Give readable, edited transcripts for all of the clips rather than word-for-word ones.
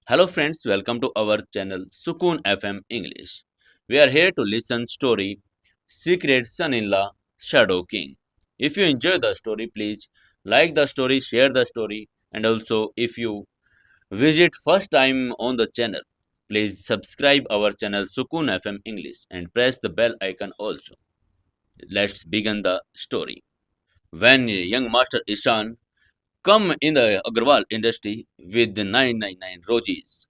Hello friends, welcome to our channel Sukoon FM English. We are here to listen story Secret Son-in-law Shadow King. If you enjoy the story, please like the story, share the story, and also if you visit first time on the channel, please subscribe our channel Sukoon FM English and press the bell icon also. Let's begin the story. When young master Ishan come in the Agarwal industry with the 999 Rojis,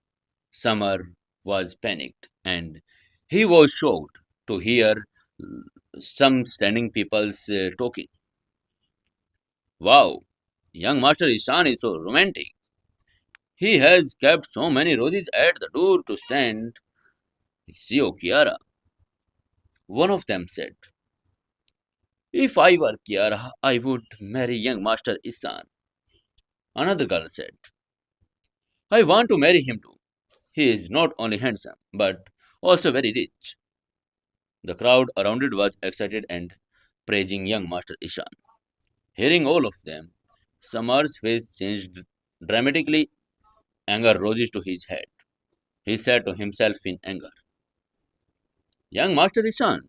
Summer was panicked and he was shocked to hear some standing people's talking. Wow, young Master Ishan is so romantic. He has kept so many roses at the door to stand. See, oh, Kiara. One of them said, if I were Kiara, I would marry young Master Ishan. Another girl said, I want to marry him too. He is not only handsome, but also very rich. The crowd around it was excited and praising young Master Ishan. Hearing all of them, Samar's face changed dramatically, anger rose to his head. He said to himself in anger, young Master Ishan,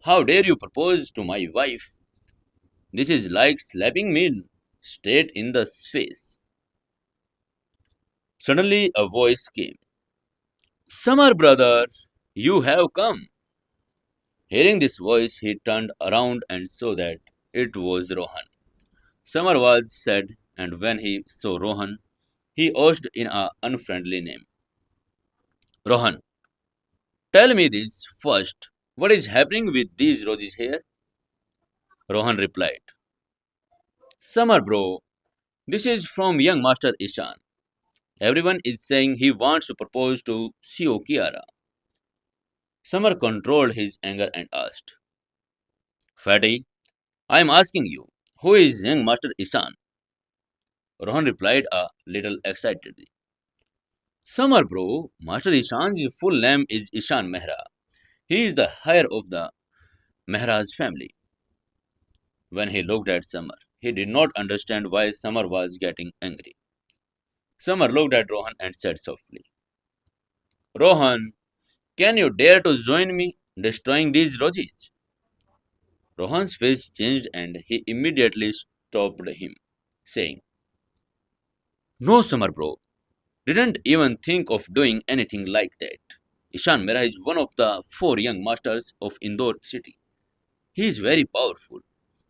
how dare you propose to my wife? This is like slapping me straight in the face. Suddenly a voice came, Samar brother, you have come. Hearing this voice, he turned around and saw that it was Rohan. Samar was sad, and when he saw Rohan, he asked in an unfriendly name, Rohan, tell me this first. What is happening with these roses here? Rohan replied, Samar bro, this is from young master Ishan. Everyone is saying he wants to propose to Sio Kiara. Samar controlled his anger and asked, Fatty, I am asking you, who is young master Ishan? Rohan replied a little excitedly. Samar bro, Master Ishan's full name is Ishan Mehra. He is the heir of the Mehra's family. When he looked at Summer, he did not understand why Summer was getting angry. Summer looked at Rohan and said softly, Rohan, can you dare to join me destroying these roses? Rohan's face changed and he immediately stopped him, saying, No, Summer bro, didn't even think of doing anything like that. Ishan Mehra is one of the four young masters of Indore city. He is very powerful.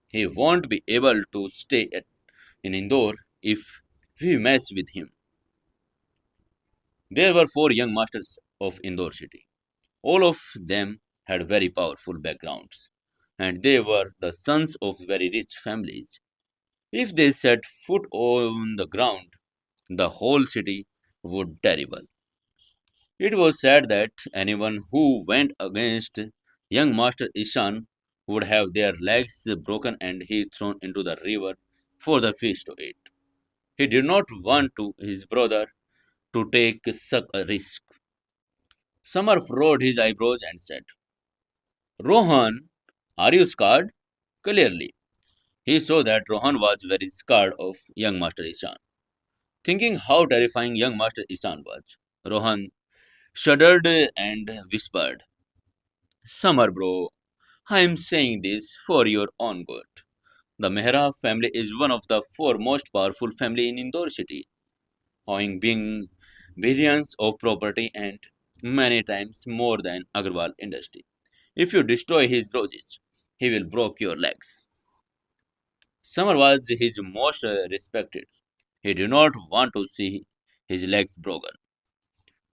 He won't be able to stay in Indore if we mess with him. There were four young masters of Indore city. All of them had very powerful backgrounds, and they were the sons of very rich families. If they set foot on the ground, the whole city would terrible. It was said that anyone who went against young Master Ishan would have their legs broken and he thrown into the river for the fish to eat. He did not want to his brother to take such a risk. Summer furrowed his eyebrows and said, Rohan, are you scared? Clearly, he saw that Rohan was very scared of young Master Ishan. Thinking how terrifying young Master Ishan was, Rohan shuddered and whispered, Summer bro, I am saying this for your own good. The Mehra family is one of the four most powerful family in Indore city, owning being billions of property and many times more than Agarwal industry. If you destroy his roses, he will break your legs. Summer was his most respected. He did not want to see his legs broken.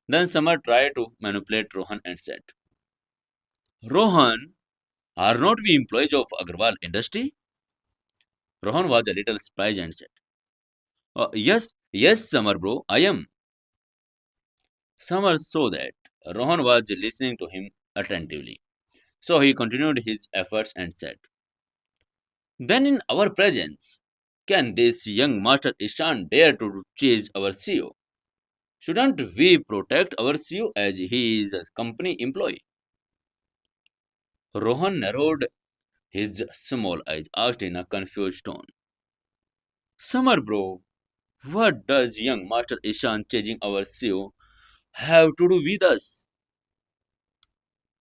Then Summer tried to manipulate Rohan and said, Rohan, are not we employees of Agarwal industry? Rohan was a little surprised and said, yes, Summer bro, I am. Summer saw that Rohan was listening to him attentively. So he continued his efforts and said, Then in our presence, can this young master Ishan dare to chase our CEO? Shouldn't we protect our CEO as he is a company employee? Rohan narrowed his small eyes, asked in a confused tone. Summer bro, what does young master Ishan chasing our CEO have to do with us?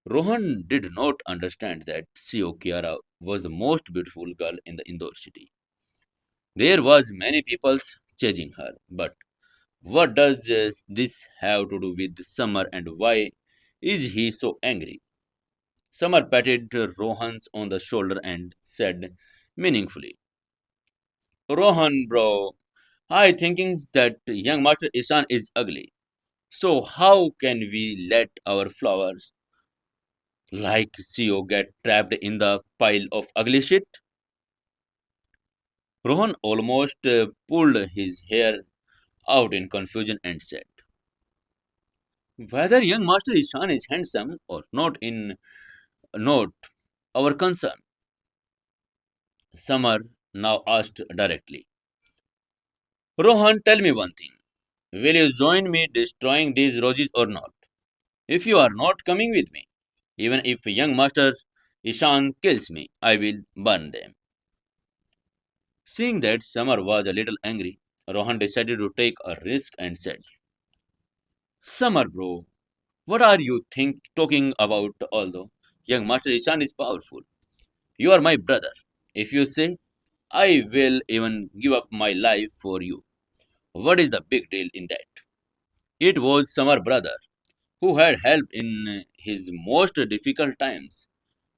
Rohan did not understand that Sio Kiara was the most beautiful girl in the Indore city. There was many people chasing her, but what does this have to do with Summer and why is he so angry? Summer patted Rohan's on the shoulder and said meaningfully, Rohan, bro, I thinking that young Master Isan is ugly. So how can we let our flowers like Sio get trapped in the pile of ugly shit? Rohan almost pulled his hair out in confusion and said, whether young Master Ishan is handsome or not in not our concern. Summer now asked directly. Rohan, tell me one thing. Will you join me destroying these roses or not? If you are not coming with me, even if young Master Ishan kills me, I will burn them. Seeing that Summer was a little angry, Rohan decided to take a risk and said, Summer, bro, what are you talking about? Although young Master Ishan is powerful, you are my brother. If you say, I will even give up my life for you. What is the big deal in that? It was Summer brother who had helped in his most difficult times.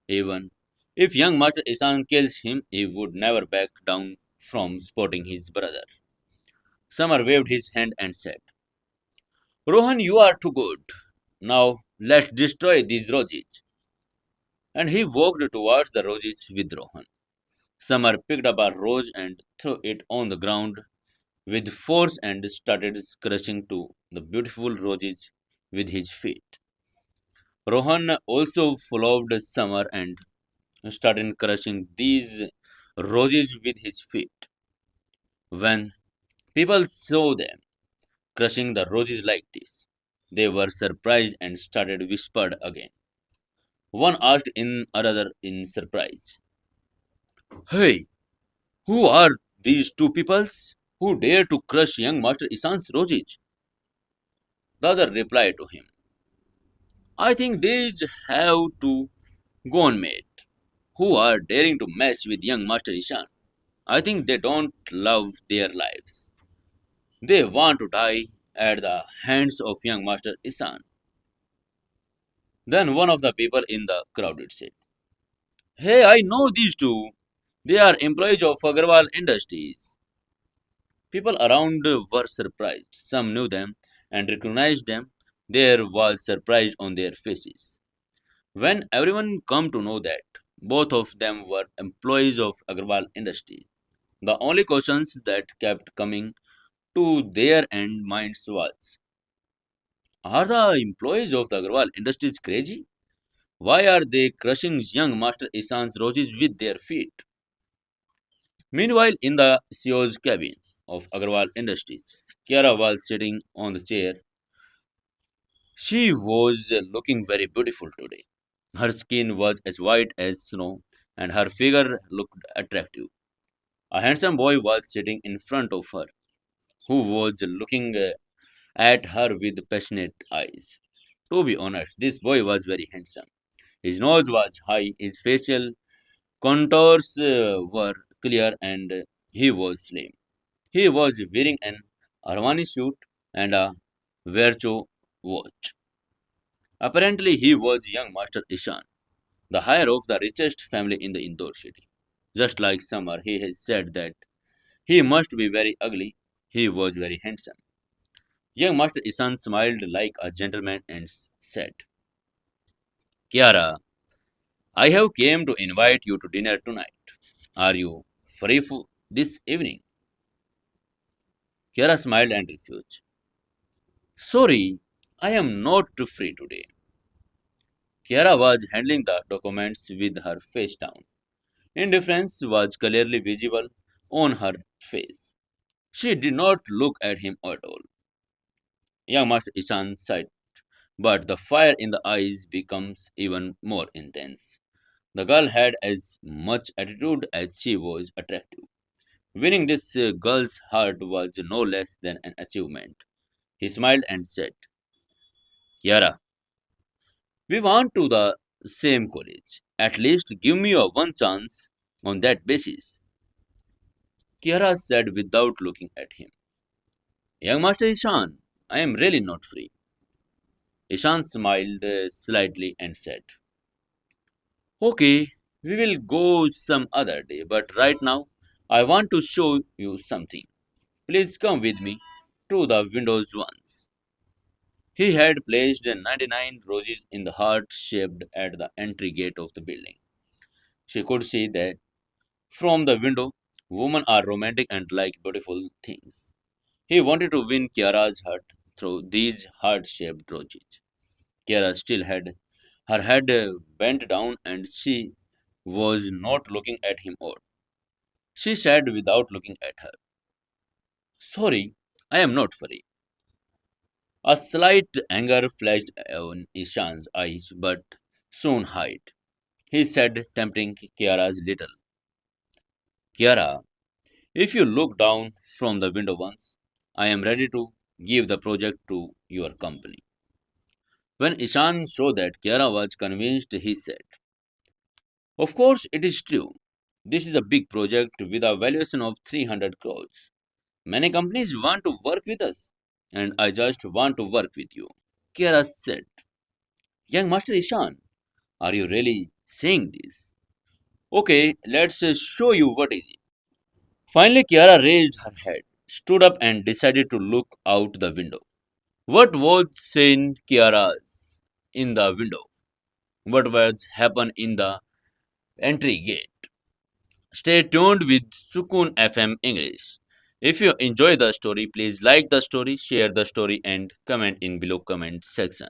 Even if young Master Isan kills him, he would never back down from supporting his brother. Summer waved his hand and said, Rohan, you are too good. Now let's destroy these roses. And he walked towards the roses with Rohan. Summer picked up a rose and threw it on the ground with force and started crushing to the beautiful roses with his feet. Rohan also followed Summer and started crushing these roses with his feet. When people saw them crushing the roses like this, they were surprised and started whispered again. One asked in another in surprise, Hey, who are these two peoples who dare to crush young Master Isan's roses? The other replied to him, I think these have to gone mate who are daring to mess with young Master Ishan. I think they don't love their lives. They want to die at the hands of young Master Isan. Then one of the people in the crowd said, Hey, I know these two. They are employees of Agarwal Industries. People around were surprised. Some knew them and recognized them. There was surprise on their faces. When everyone come to know that both of them were employees of Agarwal Industries, the only questions that kept coming to their end minds was, are the employees of the Agarwal Industries crazy? Why are they crushing young Master Isan's roses with their feet? Meanwhile, in the CEO's cabin of Agarwal Industries, Kiara was sitting on the chair. She was looking very beautiful today. Her skin was as white as snow, and her figure looked attractive. A handsome boy was sitting in front of her, who was looking at her with passionate eyes. To be honest, this boy was very handsome. His nose was high, his facial contours were clear, and he was slim. He was wearing an Armani suit and a Vercho watch. Apparently, he was young Master Ishan, the heir of the richest family in the Indore city. Just like Summer, he has said that he must be very ugly. He was very handsome. Young Master Isan smiled like a gentleman and said, Kiara, I have came to invite you to dinner tonight. Are you free for this evening? Kiara smiled and refused. Sorry, I am not free today. Kiara was handling the documents with her face down. Indifference was clearly visible on her face. She did not look at him at all. Young Master Ishan sighed, but the fire in the eyes becomes even more intense. The girl had as much attitude as she was attractive. Winning this girl's heart was no less than an achievement. He smiled and said, Kiara, we want to the same college. At least give me a one chance on that basis. Kiara said without looking at him. Young Master Ishan, I am really not free. Ishan smiled slightly and said, okay, we will go some other day, but right now I want to show you something. Please come with me to the windows once. He had placed 99 roses in the heart shaped at the entry gate of the building. She could see that from the window, women are romantic and like beautiful things. He wanted to win Kiara's heart through these heart shaped roses. Kiara still had her head bent down and she was not looking at him or she said without looking at her. Sorry, I am not free. A slight anger flashed on Ishan's eyes, but soon hid. He said, tempting Kiara's little. Kiara, if you look down from the window once, I am ready to give the project to your company. When Ishan saw that Kiara was convinced, he said, of course, it is true. This is a big project with a valuation of 300 crores. Many companies want to work with us, and I just want to work with you. Kiara said, young Master Ishan, are you really saying this? Okay, let's show you what is it. Finally, Kiara raised her head, stood up, and decided to look out the window. What was seen Kiara's in the window? What was happened in the entry gate? Stay tuned with Sukun FM English. If you enjoy the story, please like the story, share the story, and comment in below comment section.